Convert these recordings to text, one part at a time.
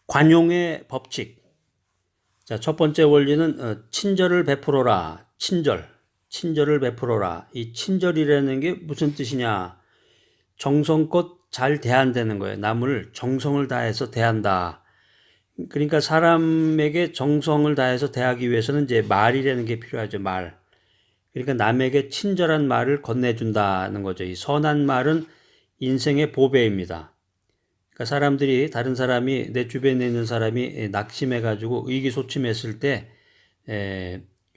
관용의 법칙. 자, 첫 번째 원리는 친절을 베풀어라. 친절을 베풀어라. 이 친절이라는 게 무슨 뜻이냐? 정성껏 잘 대한다는 거예요. 남을 정성을 다해서 대한다. 그러니까 사람에게 정성을 다해서 대하기 위해서는 이제 말이라는 게 필요하죠. 말. 그러니까 남에게 친절한 말을 건네준다는 거죠. 이 선한 말은 인생의 보배입니다. 그러니까 사람들이 다른 사람이 내 주변에 있는 사람이 낙심해가지고 의기소침했을 때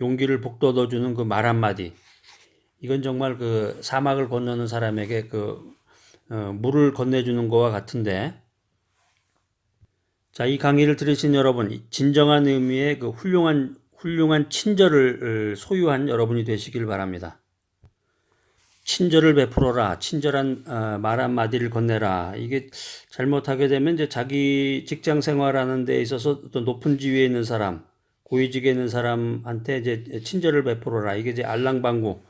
용기를 북돋워주는 그 말 한마디, 이건 정말 그 사막을 건너는 사람에게 물을 건네주는 것과 같은데, 자, 이 강의를 들으신 여러분, 진정한 의미의 그 훌륭한 친절을 소유한 여러분이 되시길 바랍니다. 친절을 베풀어라. 친절한 말 한마디를 건네라. 이게 잘못하게 되면 이제 자기 직장 생활하는 데 있어서 어떤 높은 지위에 있는 사람, 고위직에 있는 사람한테 이제 친절을 베풀어라. 이게 이제 알랑방구.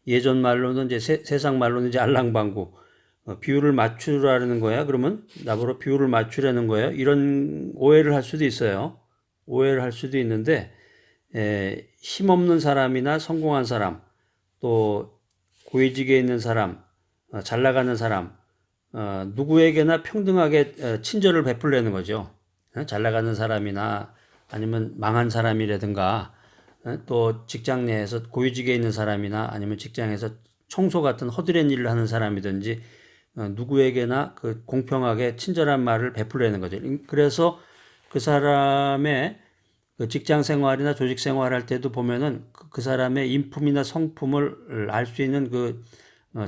예전 말로는 이제 세상 말로는 이제 알랑방구. 비율을 맞추라는 거야. 그러면 나보고 비율을 맞추라는 거예요. 이런 오해를 할 수도 있어요. 오해를 할 수도 있는데 힘없는 사람이나 성공한 사람, 또 고위직에 있는 사람, 잘 나가는 사람, 누구에게나 평등하게 친절을 베풀려는 거죠. 잘 나가는 사람이나 아니면 망한 사람이라든가, 또 직장 내에서 고위직에 있는 사람이나 아니면 직장에서 청소 같은 허드렛 일을 하는 사람이든지 누구에게나 그 공평하게 친절한 말을 베풀려는 거죠. 그래서 그 사람의 그 직장 생활이나 조직 생활할 때도 보면은 그 사람의 인품이나 성품을 알 수 있는 그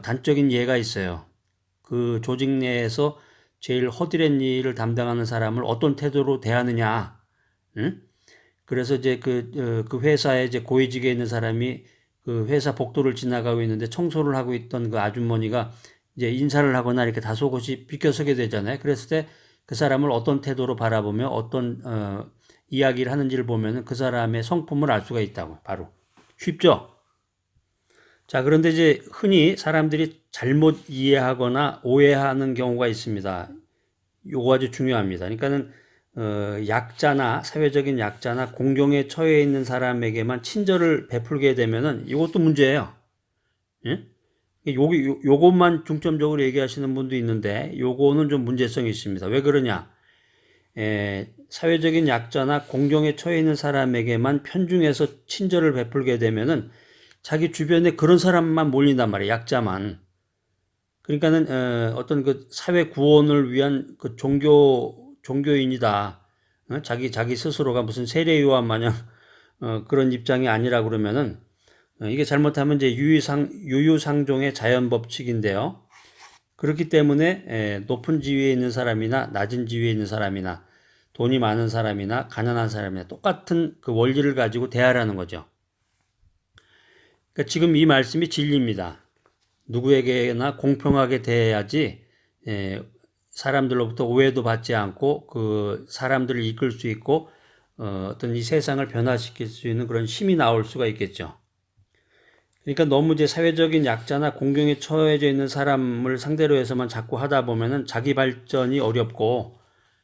단적인 예가 있어요. 그 조직 내에서 제일 허드렛 일을 담당하는 사람을 어떤 태도로 대하느냐. 응? 그래서 이제 그 회사에 이제 고위직에 있는 사람이 그 회사 복도를 지나가고 있는데 청소를 하고 있던 그 아주머니가 이제 인사를 하거나 이렇게 다소곳이 비껴서게 되잖아요. 그랬을 때 그 사람을 어떤 태도로 바라보며 어떤 이야기를 하는지를 보면은 그 사람의 성품을 알 수가 있다고. 바로 쉽죠? 자, 그런데 이제 흔히 사람들이 잘못 이해하거나 오해하는 경우가 있습니다. 요거 아주 중요합니다. 그러니까는 약자나 사회적인 약자나 공경에 처해 있는 사람에게만 친절을 베풀게 되면은 이것도 문제예요. 예? 요것만 중점적으로 얘기하시는 분도 있는데 요거는 좀 문제성이 있습니다. 왜 그러냐? 사회적인 약자나 공경에 처해 있는 사람에게만 편중해서 친절을 베풀게 되면은 자기 주변에 그런 사람만 몰린단 말이에요. 약자만. 그러니까는 어떤 그 사회 구원을 위한 그 종교인이다. 자기 스스로가 무슨 세례 요한 마냥 그런 입장이 아니라 그러면은 이게 잘못하면 이제 유유상종의 자연 법칙인데요. 그렇기 때문에 높은 지위에 있는 사람이나 낮은 지위에 있는 사람이나 돈이 많은 사람이나 가난한 사람이나 똑같은 그 원리를 가지고 대하라는 거죠. 그러니까 지금 이 말씀이 진리입니다. 누구에게나 공평하게 대해야지 사람들로부터 오해도 받지 않고 그 사람들을 이끌 수 있고 어떤 이 세상을 변화시킬 수 있는 그런 힘이 나올 수가 있겠죠. 그러니까 너무 이제 사회적인 약자나 공경에 처해져 있는 사람을 상대로 해서만 자꾸 하다 보면은 자기 발전이 어렵고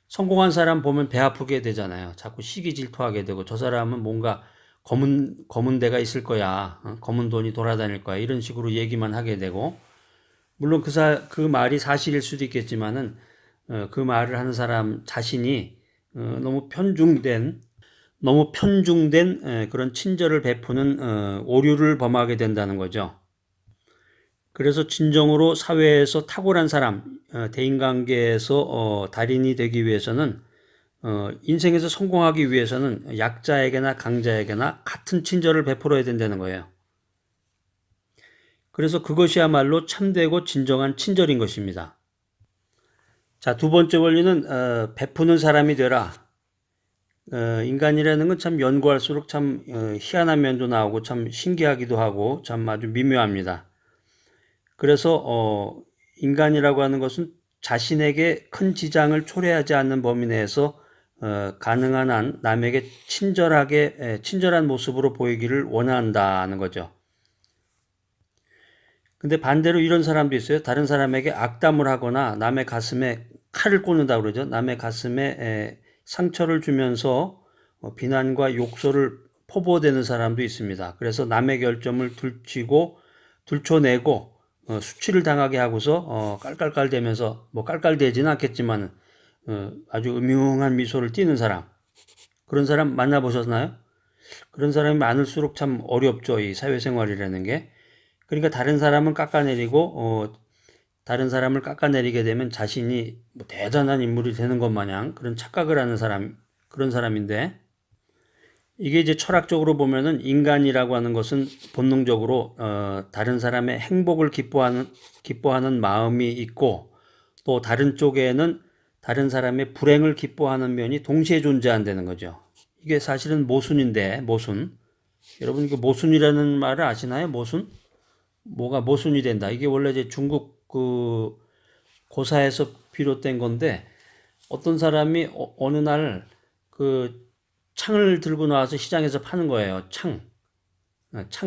성공한 사람 보면 배 아프게 되잖아요. 자꾸 시기 질투하게 되고 저 사람은 뭔가 검은 데가 있을 거야. 검은 돈이 돌아다닐 거야. 이런 식으로 얘기만 하게 되고 물론 그 말이 사실일 수도 있겠지만은 그 말을 하는 사람 자신이 너무 편중된 그런 친절을 베푸는 오류를 범하게 된다는 거죠. 그래서 진정으로 사회에서 탁월한 사람, 대인관계에서 달인이 되기 위해서는 인생에서 성공하기 위해서는 약자에게나 강자에게나 같은 친절을 베풀어야 된다는 거예요. 그래서 그것이야말로 참되고 진정한 친절인 것입니다. 자, 두 번째 원리는 베푸는 사람이 되라. 인간이라는 건 참 연구할수록 참 희한한 면도 나오고 참 신기하기도 하고 참 아주 미묘합니다. 그래서 인간이라고 하는 것은 자신에게 큰 지장을 초래하지 않는 범위 내에서 가능한 한 남에게 친절한 모습으로 보이기를 원한다는 거죠. 근데 반대로 이런 사람도 있어요. 다른 사람에게 악담을 하거나 남의 가슴에 칼을 꽂는다고 그러죠. 남의 가슴에 상처를 주면서 비난과 욕설을 포부되는 사람도 있습니다. 그래서 남의 결점을 들춰내고 수치를 당하게 하고서 깔깔깔대면서 뭐 깔깔대지는 않겠지만 아주 음흉한 미소를 띠는 사람, 그런 사람 만나보셨나요? 그런 사람이 많을수록 참 어렵죠, 이 사회생활이라는 게. 그러니까 다른 사람은 깎아내리고 다른 사람을 깎아내리게 되면 자신이 뭐 대단한 인물이 되는 것 마냥 그런 착각을 하는 사람, 그런 사람인데, 이게 이제 철학적으로 보면은 인간이라고 하는 것은 본능적으로 다른 사람의 행복을 기뻐하는 마음이 있고, 또 다른 쪽에는 다른 사람의 불행을 기뻐하는 면이 동시에 존재한다는 거죠. 이게 사실은 모순인데, 모순. 여러분 이거 모순이라는 말을 아시나요? 모순? 뭐가 모순이 된다. 이게 원래 이제 중국 그 고사에서 비롯된 건데, 어떤 사람이 어느 날 그 창을 들고 나와서 시장에서 파는 거예요. 창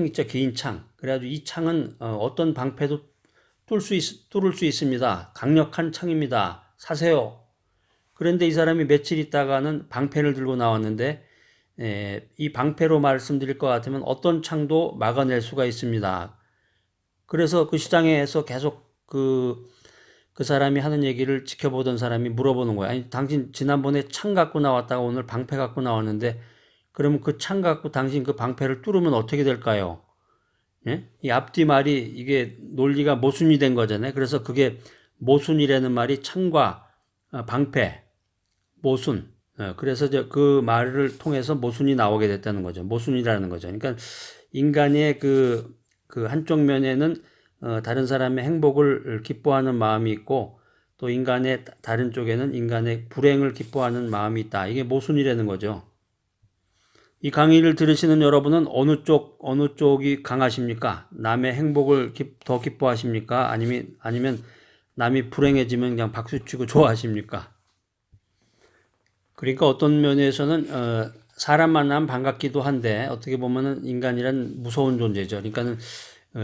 있죠, 긴 창. 그래가지고 이 창은 어떤 방패도 뚫을 수 있습니다. 강력한 창입니다. 사세요. 그런데 이 사람이 며칠 있다가는 방패를 들고 나왔는데, 이 방패로 말씀드릴 것 같으면 어떤 창도 막아낼 수가 있습니다. 그래서 그 시장에서 계속 그 사람이 하는 얘기를 지켜보던 사람이 물어보는 거야. 아니, 당신 지난번에 창 갖고 나왔다가 오늘 방패 갖고 나왔는데, 그러면 그 창 갖고 당신 그 방패를 뚫으면 어떻게 될까요? 예? 이 앞뒤 말이 이게 논리가 모순이 된 거잖아요. 그래서 그게 모순이라는 말이 창과 방패, 모순. 그래서 그 말을 통해서 모순이 나오게 됐다는 거죠. 모순이라는 거죠. 그러니까 인간의 그 한쪽 면에는 다른 사람의 행복을 기뻐하는 마음이 있고, 또 인간의 다른 쪽에는 인간의 불행을 기뻐하는 마음이 있다. 이게 모순이라는 거죠. 이 강의를 들으시는 여러분은 어느 쪽이 강하십니까? 남의 행복을 더 기뻐하십니까? 아니면 남이 불행해지면 그냥 박수치고 좋아하십니까? 그러니까 어떤 면에서는 사람 만나면 반갑기도 한데, 어떻게 보면은 인간이란 무서운 존재죠. 그러니까는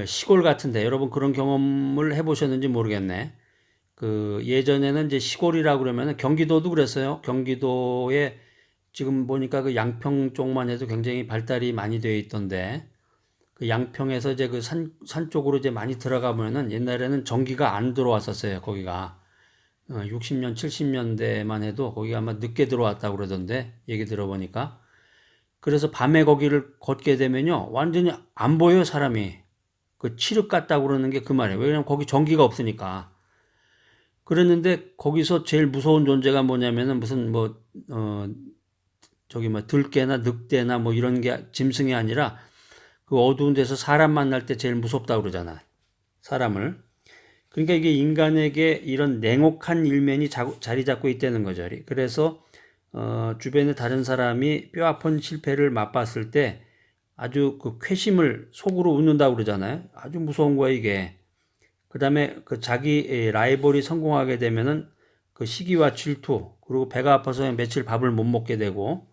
시골 같은데, 여러분 그런 경험을 해보셨는지 모르겠네. 그 예전에는 이제 시골이라고 그러면 경기도도 그랬어요. 경기도에 지금 보니까 그 양평 쪽만 해도 굉장히 발달이 많이 되어 있던데, 그 양평에서 이제 그 산 쪽으로 이제 많이 들어가면은 옛날에는 전기가 안 들어왔었어요. 거기가 60년, 70년대만 해도 거기가 아마 늦게 들어왔다고 그러던데, 얘기 들어보니까. 그래서 밤에 거기를 걷게 되면요, 완전히 안 보여요, 사람이. 그 칠흑 같다고 그러는 게 그 말이에요. 왜냐면 거기 전기가 없으니까. 그랬는데 거기서 제일 무서운 존재가 뭐냐면은 무슨 저기 들깨나 늑대나 뭐 이런 게 짐승이 아니라 그 어두운 데서 사람 만날 때 제일 무섭다고 그러잖아. 사람을. 그러니까 이게 인간에게 이런 냉혹한 일면이 자리 잡고 있다는 거죠. 그래서 주변에 다른 사람이 뼈아픈 실패를 맛봤을 때 아주 그 쾌심을 속으로 웃는다고 그러잖아요. 아주 무서운 거야, 이게. 그 다음에 그 자기 라이벌이 성공하게 되면은 그 시기와 질투, 그리고 배가 아파서 며칠 밥을 못 먹게 되고.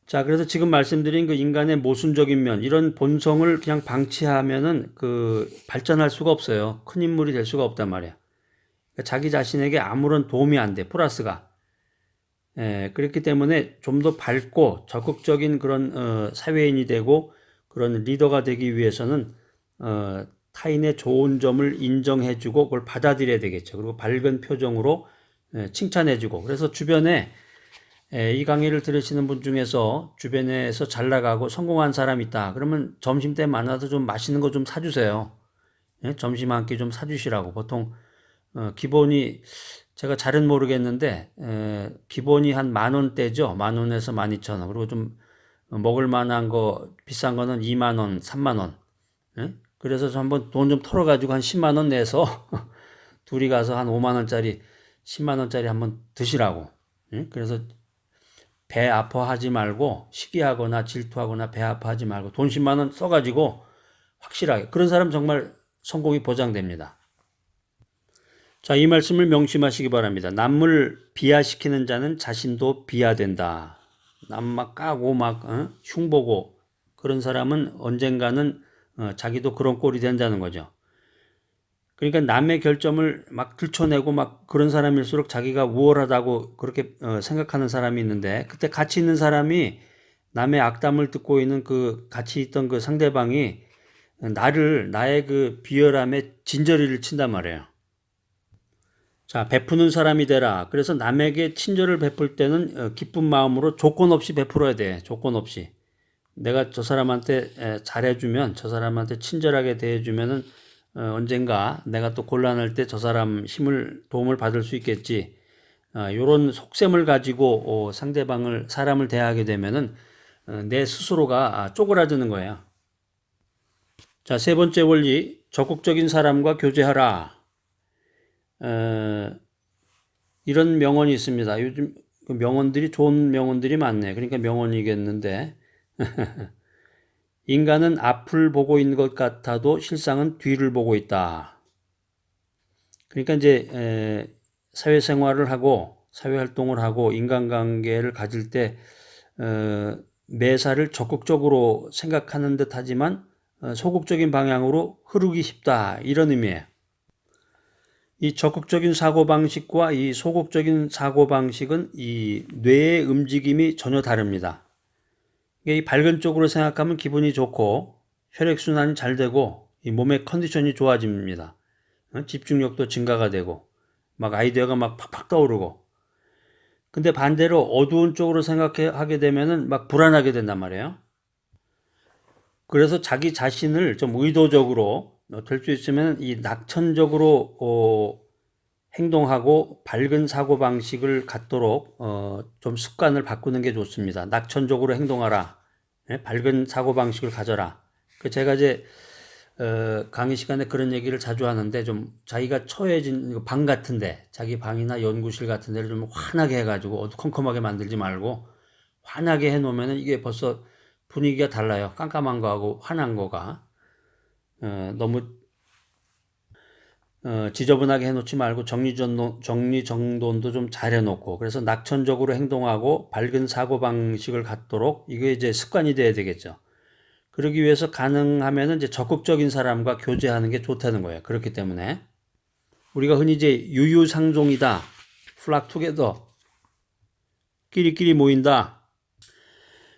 자, 그래서 지금 말씀드린 그 인간의 모순적인 면, 이런 본성을 그냥 방치하면은 그 발전할 수가 없어요. 큰 인물이 될 수가 없단 말이야. 그러니까 자기 자신에게 아무런 도움이 안 돼, 플러스가. 그렇기 때문에 좀 더 밝고 적극적인 그런 사회인이 되고 그런 리더가 되기 위해서는 타인의 좋은 점을 인정해주고 그걸 받아들여야 되겠죠. 그리고 밝은 표정으로 칭찬해주고. 그래서 주변에 이 강의를 들으시는 분 중에서 주변에서 잘 나가고 성공한 사람 있다. 그러면 점심때 만나서 좀 맛있는 거 좀 사주세요. 점심 한 끼 좀 사주시라고. 보통 기본이 제가 잘은 모르겠는데 기본이 한 10,000원대죠. 10,000원에서 12,000원. 그리고 좀 먹을 만한 거 비싼 거는 20,000원, 30,000원. 그래서 한번 돈 좀 털어가지고 한 10만원 내서 둘이 가서 한 5만원짜리, 10만원짜리 한번 드시라고. 그래서 배 아파하지 말고, 시기하거나 질투하거나 배 아파하지 말고 돈 10만원 써가지고 확실하게. 그런 사람 정말 성공이 보장됩니다. 자, 이 말씀을 명심하시기 바랍니다. 남을 비하시키는 자는 자신도 비하된다. 남 막 까고 막 흉보고 그런 사람은 언젠가는 자기도 그런 꼴이 된다는 거죠. 그러니까 남의 결점을 막 들춰내고 막 그런 사람일수록 자기가 우월하다고 그렇게 생각하는 사람이 있는데, 그때 같이 있는 사람이 남의 악담을 듣고 있는 그 같이 있던 그 상대방이 나의 그 비열함에 진저리를 친단 말이에요. 자, 베푸는 사람이 되라. 그래서 남에게 친절을 베풀 때는 기쁜 마음으로 조건 없이 베풀어야 돼. 조건 없이. 내가 저 사람한테 잘해주면, 저 사람한테 친절하게 대해주면은 언젠가 내가 또 곤란할 때 저 사람 도움을 받을 수 있겠지. 요런 속셈을 가지고 사람을 대하게 되면은 내 스스로가 쪼그라드는 거예요. 자, 세 번째 원리, 적극적인 사람과 교제하라. 이런 명언이 있습니다. 요즘 좋은 명언들이 많네. 그러니까 명언이겠는데, 인간은 앞을 보고 있는 것 같아도 실상은 뒤를 보고 있다. 그러니까 이제 사회생활을 하고 사회활동을 하고 인간관계를 가질 때 매사를 적극적으로 생각하는 듯 하지만 소극적인 방향으로 흐르기 쉽다. 이런 의미예요. 이 적극적인 사고방식과 이 소극적인 사고방식은 이 뇌의 움직임이 전혀 다릅니다. 이 밝은 쪽으로 생각하면 기분이 좋고 혈액순환이 잘 되고 이 몸의 컨디션이 좋아집니다. 집중력도 증가가 되고 막 아이디어가 막 팍팍 떠오르고. 근데 반대로 어두운 쪽으로 생각하게 되면은 막 불안하게 된단 말이에요. 그래서 자기 자신을 좀 의도적으로 될 수 있으면 이 낙천적으로 행동하고 밝은 사고방식을 갖도록 좀 습관을 바꾸는 게 좋습니다. 낙천적으로 행동하라. 밝은 사고방식을 가져라. 제가 이제 강의 시간에 그런 얘기를 자주 하는데, 좀 자기가 처해진 방 같은데, 자기 방이나 연구실 같은 데를 좀 환하게 해가지고 어두컴컴하게 만들지 말고 환하게 해놓으면 이게 벌써 분위기가 달라요. 깜깜한 거하고 환한 거가. 너무 지저분하게 해놓지 말고 정리정돈도 좀 잘 해놓고, 그래서 낙천적으로 행동하고 밝은 사고방식을 갖도록 이게 이제 습관이 돼야 되겠죠. 그러기 위해서 가능하면 이제 적극적인 사람과 교제하는 게 좋다는 거예요. 그렇기 때문에 우리가 흔히 이제 유유상종이다, flock together, 끼리끼리 모인다.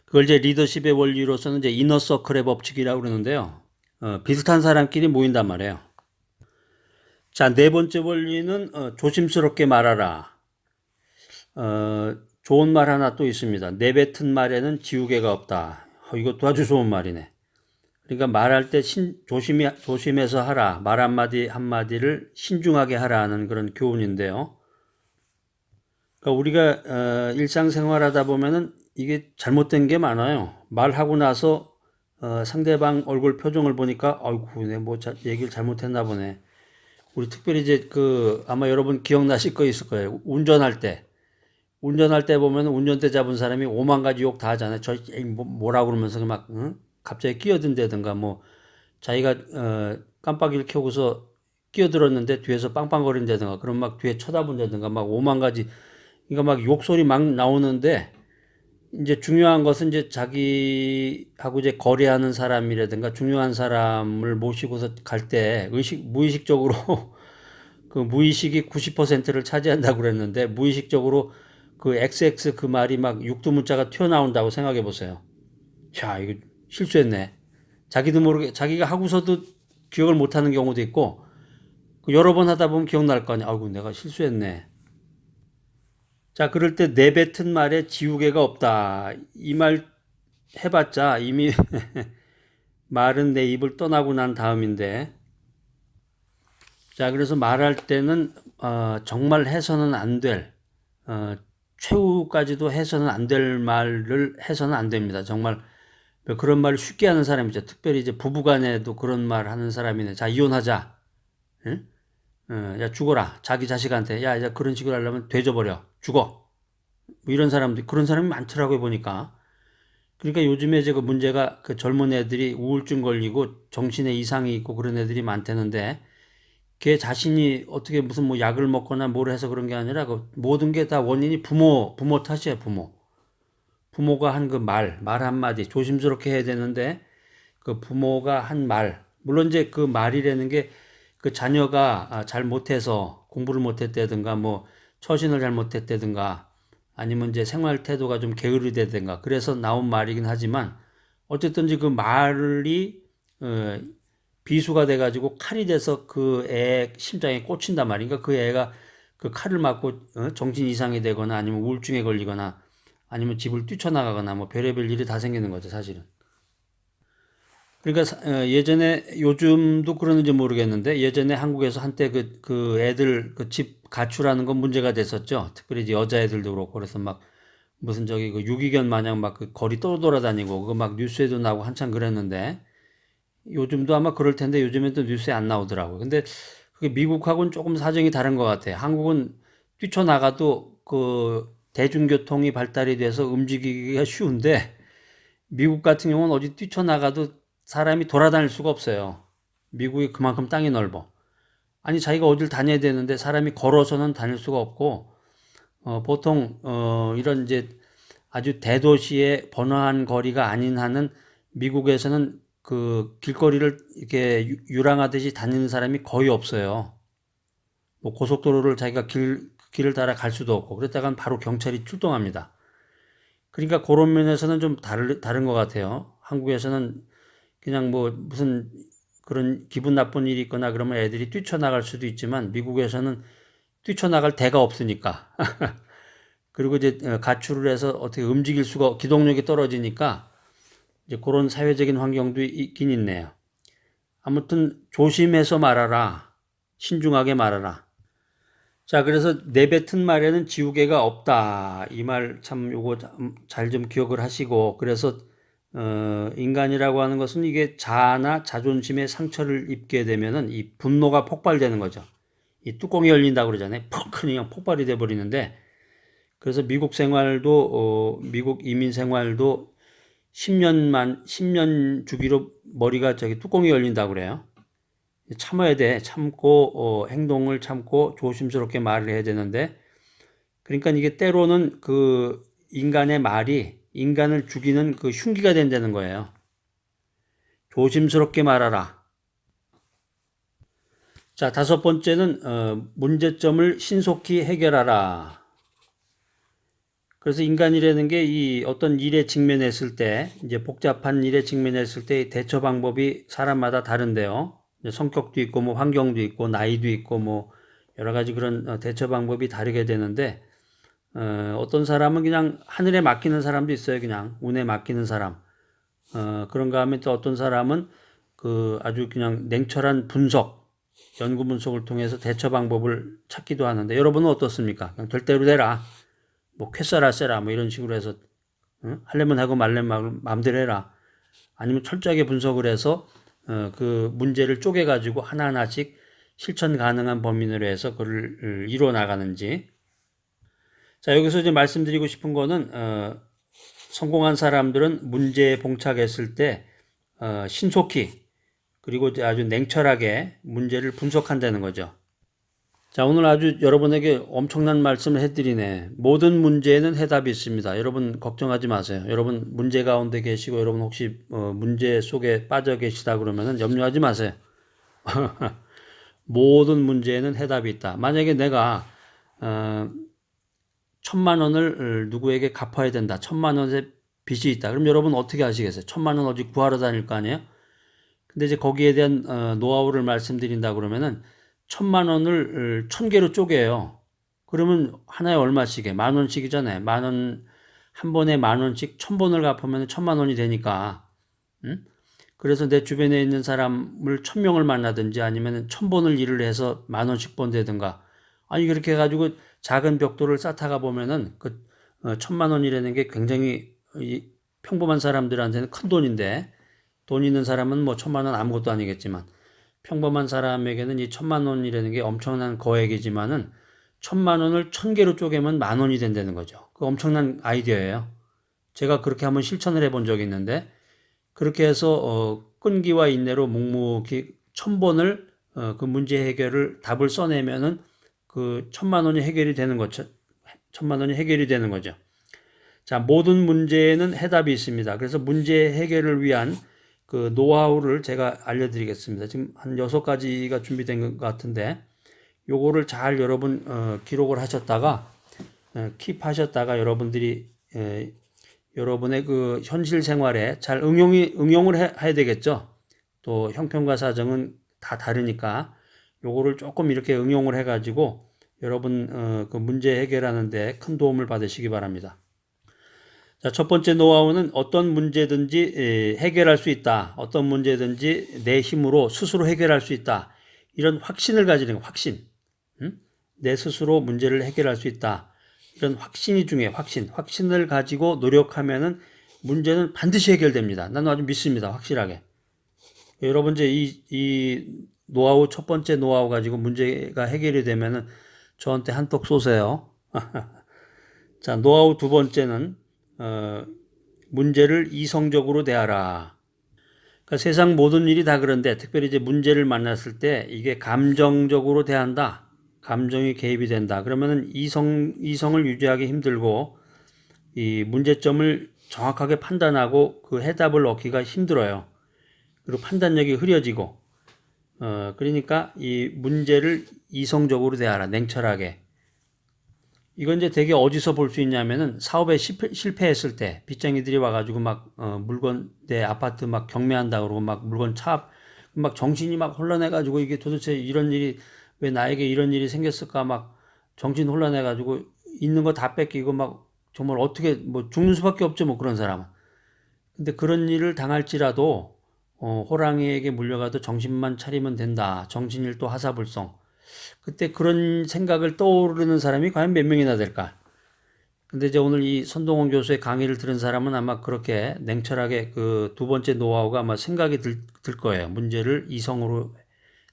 그걸 이제 리더십의 원리로서는 이제 이너서클의 법칙이라고 그러는데요. 비슷한 사람끼리 모인단 말이에요. 자, 네 번째 원리는 조심스럽게 말하라. 좋은 말 하나 또 있습니다. 내뱉은 말에는 지우개가 없다. 이것도 아주 좋은 말이네. 그러니까 말할 때 조심해서 하라. 말 한마디 한마디를 신중하게 하라는 그런 교훈인데요. 그러니까 우리가 일상생활하다 보면은 이게 잘못된 게 많아요. 말하고 나서 상대방 얼굴 표정을 보니까 아이고, 내가 뭐 얘기를 잘못했나 보네. 우리 특별히 이제 아마 여러분 기억나실 거 있을 거예요. 운전할 때 보면 운전대 잡은 사람이 5만 가지 욕 다 하잖아요. 뭐라고 그러면서 막 갑자기 끼어든다든가, 뭐 자기가 깜빡이를 켜고서 끼어들었는데 뒤에서 빵빵거린다든가, 그럼 막 뒤에 쳐다본다든가, 막 5만 가지. 그러니까 막 욕소리 막 나오는데, 이제 중요한 것은 이제 자기하고 이제 거래하는 사람이라든가 중요한 사람을 모시고서 갈 때 무의식적으로 그 무의식이 90%를 차지한다고 그랬는데, 무의식적으로 그 XX 그 말이 막 육두문자가 튀어나온다고 생각해 보세요. 자, 이거 실수했네. 자기도 모르게 자기가 하고서도 기억을 못 하는 경우도 있고, 여러 번 하다 보면 기억날 거 아니야. 아이고, 내가 실수했네. 자, 그럴 때 내뱉은 말에 지우개가 없다. 이 말 해봤자 이미 말은 내 입을 떠나고 난 다음인데, 자, 그래서 말할 때는 정말 해서는 안 될, 최후까지도 해서는 안 될 말을 해서는 안 됩니다. 정말 그런 말을 쉽게 하는 사람이죠. 특별히 이제 부부간에도 그런 말 하는 사람이네. 자, 이혼하자. 응? 야, 죽어라. 자기 자식한테. 야, 그런 식으로 하려면 되져버려. 죽어. 뭐 이런 그런 사람이 많더라고요, 보니까. 그러니까 요즘에 이제 그 문제가 그 젊은 애들이 우울증 걸리고 정신에 이상이 있고 그런 애들이 많다는데, 걔 자신이 어떻게 무슨 뭐 약을 먹거나 뭘 해서 그런 게 아니라 그 모든 게 다 원인이 부모 탓이에요, 부모. 부모가 한 그 말 한마디 조심스럽게 해야 되는데, 그 부모가 한 말, 물론 이제 그 말이라는 게 그 자녀가 잘 못해서 공부를 못했다든가 뭐 처신을 잘 못했다든가 아니면 이제 생활 태도가 좀 게으르다든가 그래서 나온 말이긴 하지만 어쨌든지 그 말이 비수가 돼가지고 칼이 돼서 그 애 심장에 꽂힌단 말인가 그 애가 그 칼을 맞고 정신 이상이 되거나 아니면 우울증에 걸리거나 아니면 집을 뛰쳐나가거나 뭐 별의별 일이 다 생기는 거죠 사실은. 그러니까 예전에 요즘도 그러는지 모르겠는데 예전에 한국에서 한때 그 애들 그 집 가출하는 건 문제가 됐었죠. 특별히 이제 여자애들도 그렇고 그래서 막 무슨 저기 그 유기견 마냥 막 그 거리 떠돌아다니고 그거 막 뉴스에도 나오고 한참 그랬는데 요즘도 아마 그럴 텐데 요즘엔 또 뉴스에 안 나오더라고요. 근데 그게 미국하고는 조금 사정이 다른 것 같아요. 한국은 뛰쳐나가도 그 대중교통이 발달이 돼서 움직이기가 쉬운데 미국 같은 경우는 어디 뛰쳐나가도 사람이 돌아다닐 수가 없어요. 미국이 그만큼 땅이 넓어. 아니 자기가 어딜 다녀야 되는데 사람이 걸어서는 다닐 수가 없고 보통 이런 이제 아주 대도시의 번화한 거리가 아닌 한은 미국에서는 그 길거리를 이렇게 유랑하듯이 다니는 사람이 거의 없어요. 뭐 고속도로를 자기가 길을 따라 갈 수도 없고 그랬다간 바로 경찰이 출동합니다. 그러니까 그런 면에서는 좀 다른 것 같아요. 한국에서는 그냥 뭐 무슨 그런 기분 나쁜 일이 있거나 그러면 애들이 뛰쳐나갈 수도 있지만 미국에서는 뛰쳐나갈 데가 없으니까 그리고 이제 가출을 해서 어떻게 움직일 수가 기동력이 떨어지니까 이제 그런 사회적인 환경도 있긴 있네요. 아무튼 조심해서 말하라. 신중하게 말하라. 자, 그래서 내뱉은 말에는 지우개가 없다. 이 말 참 요거 잘 좀 기억을 하시고 그래서 인간이라고 하는 것은 이게 자아나 자존심에 상처를 입게 되면은 이 분노가 폭발되는 거죠. 이 뚜껑이 열린다고 그러잖아요. 퍽 그냥 폭발이 돼 버리는데 그래서 미국 생활도 미국 이민 생활도 10년 주기로 머리가 저기 뚜껑이 열린다고 그래요. 참아야 돼. 참고 행동을 참고 조심스럽게 말을 해야 되는데 그러니까 이게 때로는 그 인간의 말이 인간을 죽이는 그 흉기가 된다는 거예요. 조심스럽게 말하라. 자, 다섯 번째는 문제점을 신속히 해결하라. 그래서 인간이라는 게 이 어떤 일에 직면했을 때 이제 복잡한 일에 직면했을 때 대처 방법이 사람마다 다른데요. 성격도 있고 뭐 환경도 있고 나이도 있고 뭐 여러 가지 그런 대처 방법이 다르게 되는데 어떤 사람은 그냥 하늘에 맡기는 사람도 있어요. 그냥 운에 맡기는 사람. 그런가 하면 또 어떤 사람은 그 아주 그냥 냉철한 분석, 연구 분석을 통해서 대처 방법을 찾기도 하는데 여러분은 어떻습니까? 그냥 될 대로 되라. 뭐 쾌싸라 쎄라 뭐 이런 식으로 해서 하려면 하고 말려면 마음대로 해라. 아니면 철저하게 분석을 해서 그 문제를 쪼개가지고 하나하나씩 실천 가능한 범위 내로 해서 그걸 이루어 나가는지. 자, 여기서 이제 말씀드리고 싶은 거는 성공한 사람들은 문제에 봉착했을 때 신속히 그리고 아주 냉철하게 문제를 분석한다는 거죠. 자, 오늘 아주 여러분에게 엄청난 말씀을 해드리네. 모든 문제에는 해답이 있습니다. 여러분 걱정하지 마세요. 여러분 문제 가운데 계시고 여러분 혹시 문제 속에 빠져 계시다 그러면은 염려하지 마세요. 모든 문제에는 해답이 있다. 만약에 내가 1,000,000원을 누구에게 갚아야 된다. 1,000,000원의 빚이 있다. 그럼 여러분 어떻게 하시겠어요? 1,000,000원 어디 구하러 다닐 거 아니에요? 근데 이제 거기에 대한 노하우를 말씀드린다 그러면은 1,000,000원을 1,000개로 쪼개요. 그러면 하나에 얼마씩에? 10,000원씩이잖아요. 만원, 한 번에 10,000원씩 1,000번을 갚으면 1,000,000원이 되니까. 응? 그래서 내 주변에 있는 사람을 1,000명을 만나든지 아니면 1,000번을 일을 해서 10,000원씩 번다든가. 아니, 그렇게 해가지고 작은 벽돌을 쌓다가 보면은 그 1,000,000원이라는 게 굉장히 평범한 사람들한테는 큰 돈인데 돈 있는 사람은 뭐 1,000,000원 아무것도 아니겠지만 평범한 사람에게는 이 1,000,000원이라는 게 엄청난 거액이지만은 1,000,000원을 1,000개로 쪼개면 10,000원이 된다는 거죠. 그 엄청난 아이디어예요. 제가 그렇게 한번 실천을 해본 적이 있는데 그렇게 해서 끈기와 인내로 묵묵히 1,000번을 그 문제 해결을 답을 써내면은 그 1,000,000원이 해결이 되는 거죠. 1,000,000원이 해결이 되는 거죠. 자, 모든 문제에는 해답이 있습니다. 그래서 문제 해결을 위한 그 노하우를 제가 알려드리겠습니다. 지금 한 6가지가 준비된 것 같은데 요거를 잘 여러분 기록을 하셨다가 킵하셨다가 여러분들이 여러분의 그 현실 생활에 잘 응용을 해야 되겠죠. 또 형편과 사정은 다 다르니까 요거를 조금 이렇게 응용을 해가지고 여러분 그 문제 해결하는데 큰 도움을 받으시기 바랍니다. 자, 첫 번째 노하우는 어떤 문제든지 해결할 수 있다. 어떤 문제든지 내 힘으로 스스로 해결할 수 있다. 이런 확신을 가지는 거, 확신. 내 스스로 문제를 해결할 수 있다. 이런 확신이 중요해요. 확신을 가지고 노력하면은 문제는 반드시 해결됩니다. 나는 아주 믿습니다. 확실하게. 여러분 이제 이 노하우 첫 번째 노하우 가지고 문제가 해결이 되면은 저한테 한턱 쏘세요. 자, 노하우 두 번째는 문제를 이성적으로 대하라. 그러니까 세상 모든 일이 다 그런데 특별히 이제 문제를 만났을 때 이게 감정적으로 대한다. 감정이 개입이 된다. 그러면은 이성을 유지하기 힘들고 이 문제점을 정확하게 판단하고 그 해답을 얻기가 힘들어요. 그리고 판단력이 흐려지고 그러니까 이 문제를 이성적으로 대하라. 냉철하게. 이건 이제 되게 어디서 볼 수 있냐면은 사업에 실패했을 때 빚쟁이들이 와가지고 막 물건 내 아파트 막 경매한다 그러고 막 물건 막 정신이 막 혼란해가지고 이게 도대체 이런 일이 왜 나에게 이런 일이 생겼을까 막 정신 혼란해가지고 있는 거 다 뺏기고 막 정말 어떻게 뭐 죽는 수밖에 없죠 뭐 그런 사람은. 근데 그런 일을 당할지라도 호랑이에게 물려가도 정신만 차리면 된다. 정신일도 하사불성. 그때 그런 생각을 떠오르는 사람이 과연 몇 명이나 될까? 근데 이제 오늘 이 손동원 교수의 강의를 들은 사람은 아마 그렇게 냉철하게 그 두 번째 노하우가 아마 생각이 들 거예요. 문제를 이성으로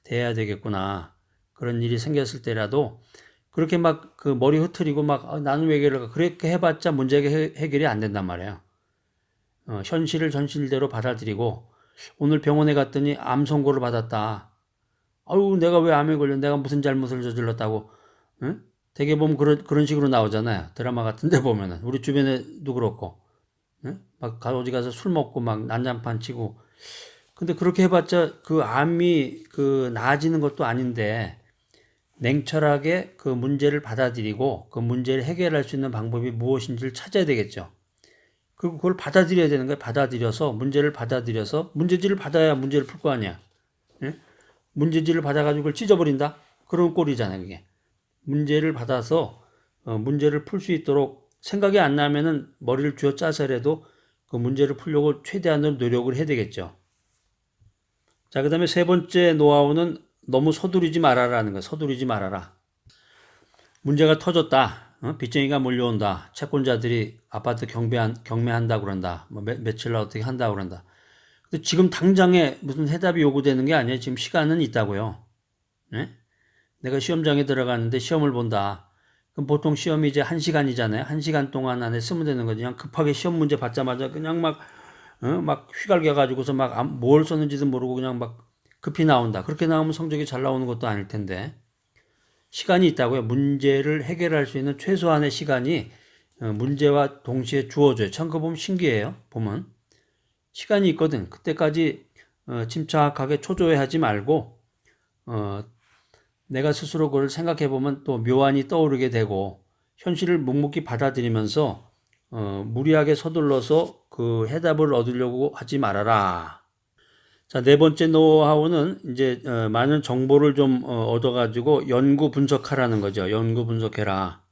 대해야 되겠구나. 그런 일이 생겼을 때라도 그렇게 막 그 머리 흐트리고 막 나는 왜 그럴까? 그렇게 해봤자 문제 해결이 안 된단 말이에요. 현실을 현실대로 받아들이고 오늘 병원에 갔더니 암 선고를 받았다. 아유, 내가 왜 암에 걸려? 내가 무슨 잘못을 저질렀다고? 응? 되게 보면 그런 식으로 나오잖아요. 드라마 같은 데 보면은. 우리 주변에도 그렇고. 응? 막 어디 가서 술 먹고 막 난장판 치고. 근데 그렇게 해봤자 그 암이 그 나아지는 것도 아닌데 냉철하게 그 문제를 받아들이고 그 문제를 해결할 수 있는 방법이 무엇인지를 찾아야 되겠죠. 그리고 그걸 받아들여야 되는 거예요. 문제를 받아들여서 문제지를 받아야 문제를 풀 거 아니야. 예? 문제지를 받아가지고 그걸 찢어버린다? 그런 꼴이잖아요, 그게. 문제를 받아서 문제를 풀 수 있도록 생각이 안 나면은 머리를 쥐어 짜서라도 그 문제를 풀려고 최대한으로 노력을 해야 되겠죠. 자, 그 다음에 세 번째 노하우는 너무 서두르지 말아라는 거예요. 서두르지 말아라. 문제가 터졌다. 빚쟁이가 몰려온다. 채권자들이 아파트 경매한다 그런다. 뭐 며칠 날 어떻게 한다 그런다. 근데 지금 당장에 무슨 해답이 요구되는 게 아니에요. 지금 시간은 있다고요. 네? 내가 시험장에 들어갔는데 시험을 본다. 그럼 보통 시험이 이제 1시간이잖아요. 1시간 동안 안에 쓰면 되는 거지. 그냥 급하게 시험 문제 받자마자 그냥 막 휘갈겨가지고서 막 뭘 썼는지도 모르고 그냥 막 급히 나온다. 그렇게 나오면 성적이 잘 나오는 것도 아닐 텐데. 시간이 있다고요. 문제를 해결할 수 있는 최소한의 시간이 문제와 동시에 주어져요. 참 그거 보면 신기해요. 보면. 시간이 있거든. 그때까지 침착하게 초조해하지 말고 내가 스스로 그걸 생각해 보면 또 묘안이 떠오르게 되고 현실을 묵묵히 받아들이면서 무리하게 서둘러서 그 해답을 얻으려고 하지 말아라. 자, 네 번째 노하우는 이제 많은 정보를 좀 얻어가지고 연구 분석하라는 거죠. 연구 분석해라.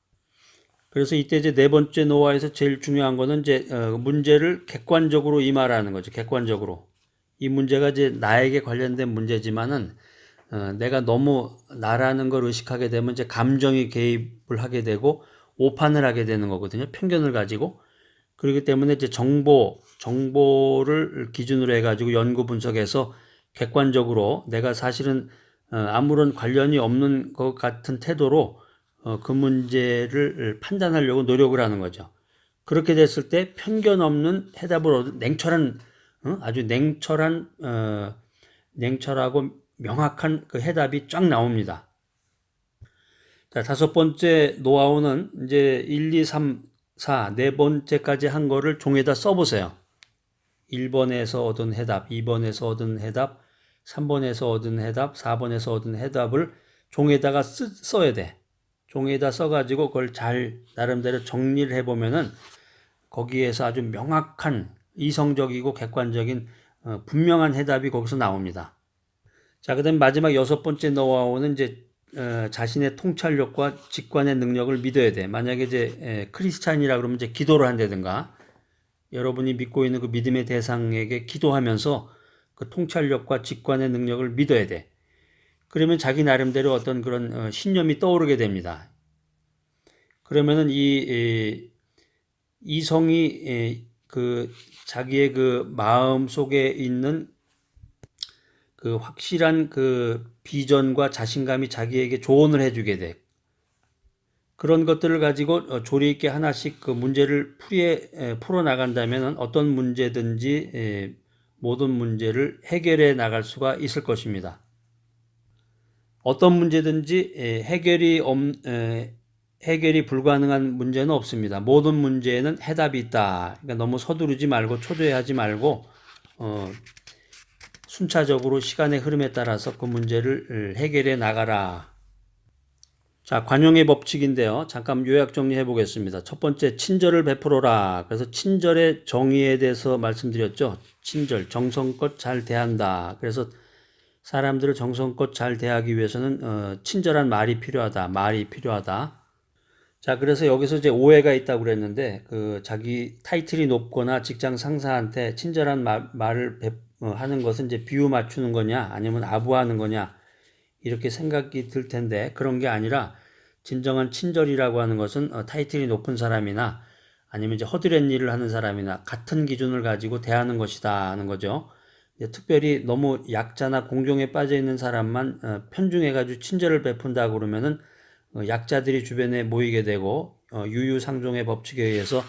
그래서 이때 이제 네 번째 노하우에서 제일 중요한 거는 이제 문제를 객관적으로 임하라는 거죠. 객관적으로. 이 문제가 이제 나에게 관련된 문제지만은 내가 너무 나라는 걸 의식하게 되면 이제 감정이 개입을 하게 되고 오판을 하게 되는 거거든요. 편견을 가지고. 그렇기 때문에 이제 정보를 기준으로 해가지고 연구 분석해서 객관적으로 내가 사실은 아무런 관련이 없는 것 같은 태도로 그 문제를 판단하려고 노력을 하는 거죠. 그렇게 됐을 때 편견 없는 해답을 얻은 아주 냉철하고 명확한 그 해답이 쫙 나옵니다. 자, 다섯 번째 노하우는 이제 1, 2, 3, 4, 네 번째까지 한 거를 종에다 써보세요. 1번에서 얻은 해답, 2번에서 얻은 해답, 3번에서 얻은 해답, 4번에서 얻은 해답을 종에다가 써야 돼. 종에다 써가지고 그걸 잘 나름대로 정리를 해보면은 거기에서 아주 명확한 이성적이고 객관적인 분명한 해답이 거기서 나옵니다. 자, 그다음 마지막 6번째 노하우는 이제 자신의 통찰력과 직관의 능력을 믿어야 돼. 만약에 이제 크리스찬이라 그러면 이제 기도를 한다든가 여러분이 믿고 있는 그 믿음의 대상에게 기도하면서 그 통찰력과 직관의 능력을 믿어야 돼. 그러면 자기 나름대로 어떤 그런 신념이 떠오르게 됩니다. 그러면은 이 이성이 그 자기의 그 마음 속에 있는 그 확실한 그 비전과 자신감이 자기에게 조언을 해주게 돼. 그런 것들을 가지고 조리 있게 하나씩 그 문제를 풀어 나간다면 어떤 문제든지 모든 문제를 해결해 나갈 수가 있을 것입니다. 어떤 문제든지 해결이 불가능한 문제는 없습니다. 모든 문제에는 해답이 있다. 그러니까 너무 서두르지 말고 초조해하지 말고 순차적으로 시간의 흐름에 따라서 그 문제를 해결해 나가라. 자, 관용의 법칙인데요. 잠깐 요약 정리해 보겠습니다. 첫 번째, 친절을 베풀어라. 그래서 친절의 정의에 대해서 말씀드렸죠. 친절, 정성껏 잘 대한다. 그래서 사람들을 정성껏 잘 대하기 위해서는 친절한 말이 필요하다. 자, 그래서 여기서 이제 오해가 있다고 그랬는데 그 자기 타이틀이 높거나 직장 상사한테 친절한 말을 하는 것은 이제 비유 맞추는 거냐 아니면 아부하는 거냐 이렇게 생각이 들 텐데 그런 게 아니라 진정한 친절이라고 하는 것은 타이틀이 높은 사람이나 아니면 이제 허드렛 일을 하는 사람이나 같은 기준을 가지고 대하는 것이다 하는 거죠. 특별히 너무 약자나 공경에 빠져 있는 사람만 편중해가지고 친절을 베푼다 그러면은 약자들이 주변에 모이게 되고 유유상종의 법칙에 의해서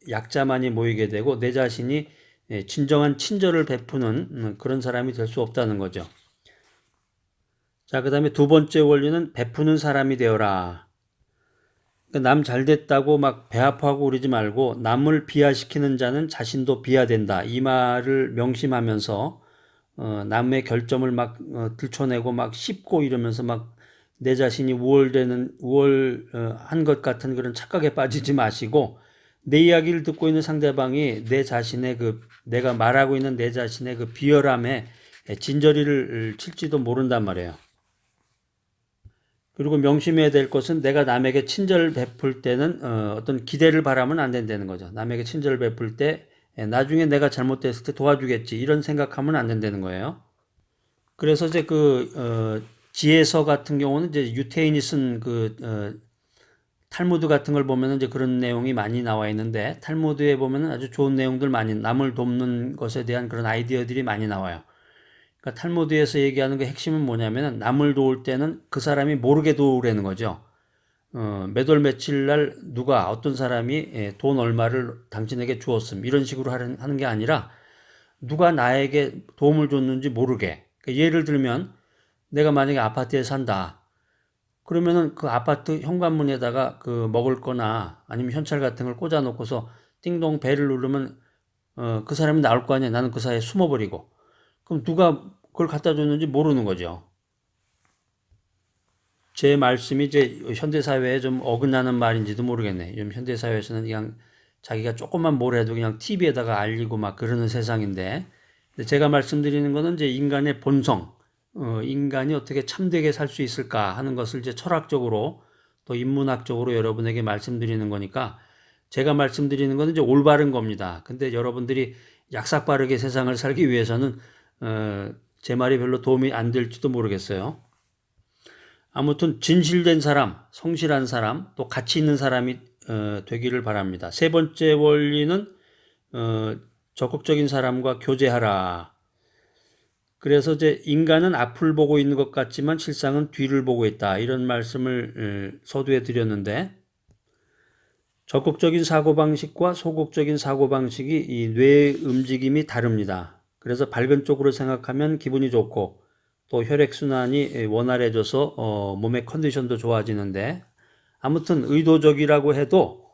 약자만이 모이게 되고 내 자신이 진정한 친절을 베푸는 그런 사람이 될 수 없다는 거죠. 자, 그 다음에 두 번째 원리는 베푸는 사람이 되어라. 그러니까 남 잘됐다고 막 배 아파하고 그러지 말고 남을 비하시키는 자는 자신도 비하된다. 이 말을 명심하면서 남의 결점을 막 들춰내고 막 씹고 이러면서 막 내 자신이 우월한 것 같은 그런 착각에 빠지지 마시고 내 이야기를 듣고 있는 상대방이 내가 말하고 있는 내 자신의 그 비열함에 진저리를 칠지도 모른단 말이에요. 그리고 명심해야 될 것은 내가 남에게 친절을 베풀 때는 어떤 기대를 바라면 안 된다는 거죠. 남에게 친절을 베풀 때 나중에 내가 잘못됐을 때 도와주겠지 이런 생각하면 안 된다는 거예요. 그래서 이제 지혜서 같은 경우는 이제 유태인이 쓴 탈무드 같은 걸 보면 이제 그런 내용이 많이 나와 있는데 탈무드에 보면 아주 좋은 내용들 많이 남을 돕는 것에 대한 그런 아이디어들이 많이 나와요. 그러니까 탈무드에서 얘기하는 그 핵심은 뭐냐면 남을 도울 때는 그 사람이 모르게 도우라는 거죠. 몇 월 며칠 날 어떤 사람이 돈 얼마를 당신에게 주었음 이런 식으로 하는 게 아니라 누가 나에게 도움을 줬는지 모르게. 그러니까 예를 들면 내가 만약에 아파트에 산다. 그러면은 그 아파트 현관문에다가 먹을 거나 아니면 현찰 같은 걸 꽂아 놓고서 띵동 벨을 누르면 그 사람이 나올 거 아니야. 나는 그 사이에 숨어버리고. 그럼 누가 그걸 갖다 줬는지 모르는 거죠. 제 말씀이 이제 현대사회에 좀 어긋나는 말인지도 모르겠네. 요즘 현대사회에서는 그냥 자기가 조금만 뭘 해도 그냥 TV에다가 알리고 막 그러는 세상인데 제가 말씀드리는 거는 이제 인간의 본성, 인간이 어떻게 참되게 살 수 있을까 하는 것을 이제 철학적으로 또 인문학적으로 여러분에게 말씀드리는 거니까 제가 말씀드리는 거는 이제 올바른 겁니다. 근데 여러분들이 약삭빠르게 세상을 살기 위해서는 제 말이 별로 도움이 안 될지도 모르겠어요. 아무튼 진실된 사람, 성실한 사람, 또 가치 있는 사람이 되기를 바랍니다. 세 번째 원리는 적극적인 사람과 교제하라. 그래서 이제 인간은 앞을 보고 있는 것 같지만 실상은 뒤를 보고 있다. 이런 말씀을 서두에 드렸는데 적극적인 사고방식과 소극적인 사고방식이 이 뇌의 움직임이 다릅니다. 그래서 밝은 쪽으로 생각하면 기분이 좋고 또 혈액순환이 원활해져서 몸의 컨디션도 좋아지는데 아무튼 의도적이라고 해도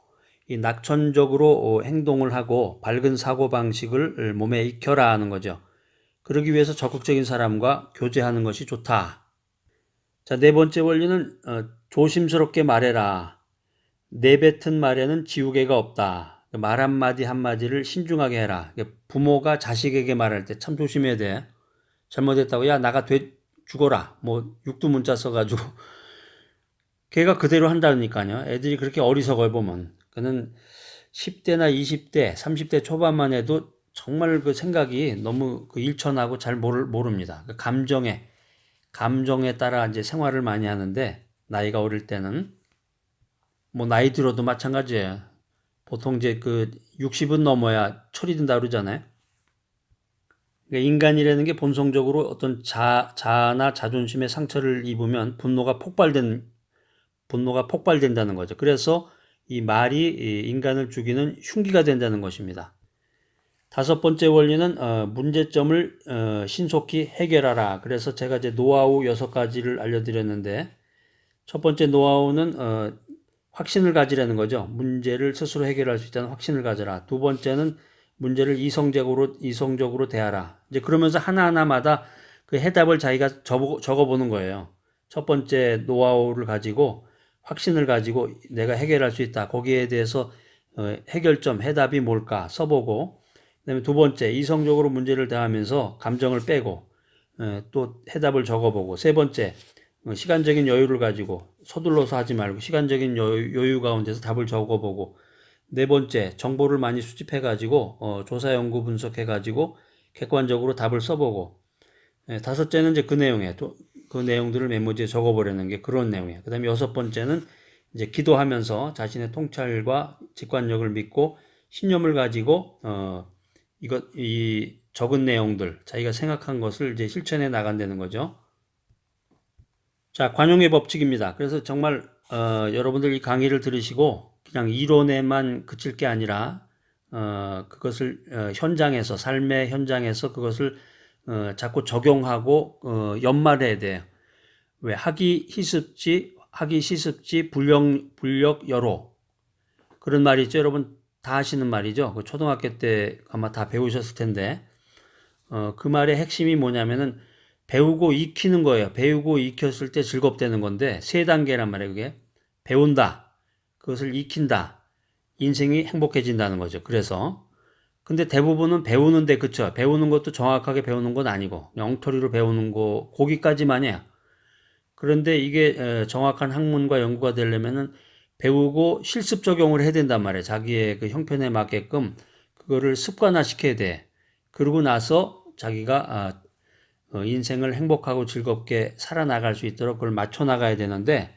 이 낙천적으로 행동을 하고 밝은 사고방식을 몸에 익혀라 하는 거죠. 그러기 위해서 적극적인 사람과 교제하는 것이 좋다. 자, 네 번째 원리는 조심스럽게 말해라. 내뱉은 말에는 지우개가 없다. 말 한마디 한마디를 신중하게 해라. 부모가 자식에게 말할 때 참 조심해야 돼. 잘못했다고 야 나가 죽어라. 뭐 육두문자 써가지고 걔가 그대로 한다니까요. 애들이 그렇게 어리석어 보면. 그는 10대나 20대, 30대 초반만 해도 정말 그 생각이 너무 그 일천하고 잘 모릅니다. 그 감정에 따라 이제 생활을 많이 하는데 나이가 어릴 때는 뭐 나이 들어도 마찬가지예요. 보통 이제 그 60은 넘어야 철이 든다 그러잖아요. 그러니까 인간이라는 게 본성적으로 어떤 자아나 자존심의 상처를 입으면 분노가 폭발된다는 거죠. 그래서 이 말이 인간을 죽이는 흉기가 된다는 것입니다. 다섯 번째 원리는 문제점을 신속히 해결하라. 그래서 제가 이제 노하우 6가지를 알려드렸는데 첫 번째 노하우는 확신을 가지라는 거죠. 문제를 스스로 해결할 수 있다는 확신을 가져라. 두 번째는 문제를 이성적으로 대하라. 이제 그러면서 하나하나마다 그 해답을 자기가 적어보는 거예요. 첫 번째 노하우를 가지고 확신을 가지고 내가 해결할 수 있다. 거기에 대해서 해결점, 해답이 뭘까 써보고 그다음에 두 번째 이성적으로 문제를 대하면서 감정을 빼고 또 해답을 적어보고 세 번째 시간적인 여유를 가지고 서둘러서 하지 말고 시간적인 여유 가운데서 답을 적어보고 네 번째 정보를 많이 수집해 가지고 조사 연구 분석해 가지고 객관적으로 답을 써보고 다섯째는 이제 그 내용들을 메모지에 적어보려는 게 그런 내용이에요. 그 다음에 여섯 번째는 이제 기도하면서 자신의 통찰과 직관력을 믿고 신념을 가지고 이 적은 내용들 자기가 생각한 것을 이제 실천해 나간다는 거죠. 자, 관용의 법칙입니다. 그래서 정말 여러분들 이 강의를 들으시고 그냥 이론에만 그칠 게 아니라 그것을 현장에서 삶의 현장에서 그것을 자꾸 적용하고 연말해야 돼요. 왜 하기 시습지 불력 여로 그런 말이 있죠. 여러분 다 하시는 말이죠. 그 초등학교 때 아마 다 배우셨을 텐데 그 말의 핵심이 뭐냐면은 배우고 익히는 거예요. 배우고 익혔을 때 즐겁다는 건데 세 단계란 말이에요. 그게 배운다, 그것을 익힌다, 인생이 행복해진다는 거죠. 그래서 근데 대부분은 배우는데 그쵸? 배우는 것도 정확하게 배우는 건 아니고 엉터리로 배우는 거 거기까지만 해요. 그런데 이게 정확한 학문과 연구가 되려면은 배우고 실습 적용을 해야 된단 말이에요. 자기의 그 형편에 맞게끔 그거를 습관화 시켜야 돼. 그러고 나서 자기가 인생을 행복하고 즐겁게 살아나갈 수 있도록 그걸 맞춰 나가야 되는데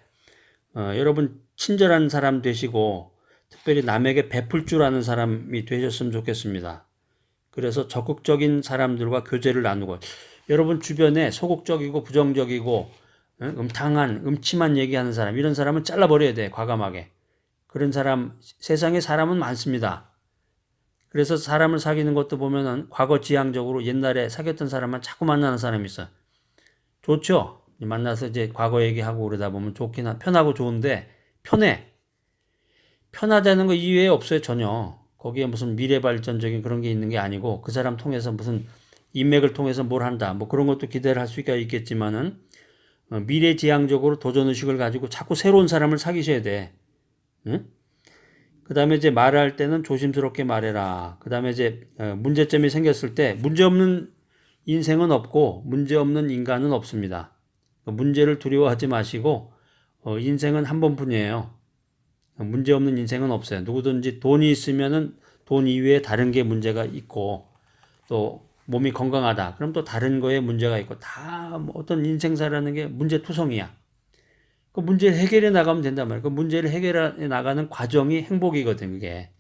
여러분 친절한 사람 되시고 특별히 남에게 베풀 줄 아는 사람이 되셨으면 좋겠습니다. 그래서 적극적인 사람들과 교제를 나누고 여러분 주변에 소극적이고 부정적이고 음탕한 음침한 얘기하는 사람 이런 사람은 잘라버려야 돼. 과감하게. 그런 사람 세상에 사람은 많습니다. 그래서 사람을 사귀는 것도 보면은 과거 지향적으로 옛날에 사귀었던 사람만 자꾸 만나는 사람이 있어. 좋죠? 만나서 이제 과거 얘기하고 그러다 보면 편하고 좋은데 편하다는 거 이외에 없어요, 전혀. 거기에 무슨 미래 발전적인 그런 게 있는 게 아니고 그 사람 통해서 무슨 인맥을 통해서 뭘 한다. 뭐 그런 것도 기대를 할 수가 있겠지만은 미래지향적으로 도전의식을 가지고 자꾸 새로운 사람을 사귀셔야 돼. 응? 그 다음에 이제 말할 때는 조심스럽게 말해라. 그 다음에 이제 문제점이 생겼을 때 문제없는 인생은 없고 문제없는 인간은 없습니다. 문제를 두려워하지 마시고 인생은 한 번뿐이에요. 문제없는 인생은 없어요. 누구든지 돈이 있으면은 돈 이외에 다른 게 문제가 있고 또 몸이 건강하다. 그럼 또 다른 거에 문제가 있고 다 뭐 어떤 인생사라는 게 문제투성이야. 그 문제를 해결해 나가면 된단 말이에요. 그 문제를 해결해 나가는 과정이 행복이거든, 그게.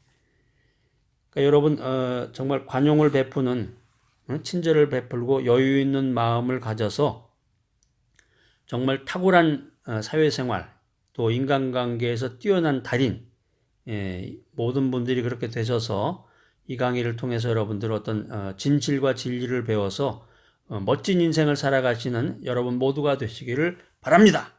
그러니까 여러분, 정말 관용을 베푸는, 친절을 베풀고 여유 있는 마음을 가져서 정말 탁월한 사회생활, 또 인간관계에서 뛰어난 달인, 모든 분들이 그렇게 되셔서 이 강의를 통해서 여러분들 어떤 진실과 진리를 배워서 멋진 인생을 살아가시는 여러분 모두가 되시기를 바랍니다.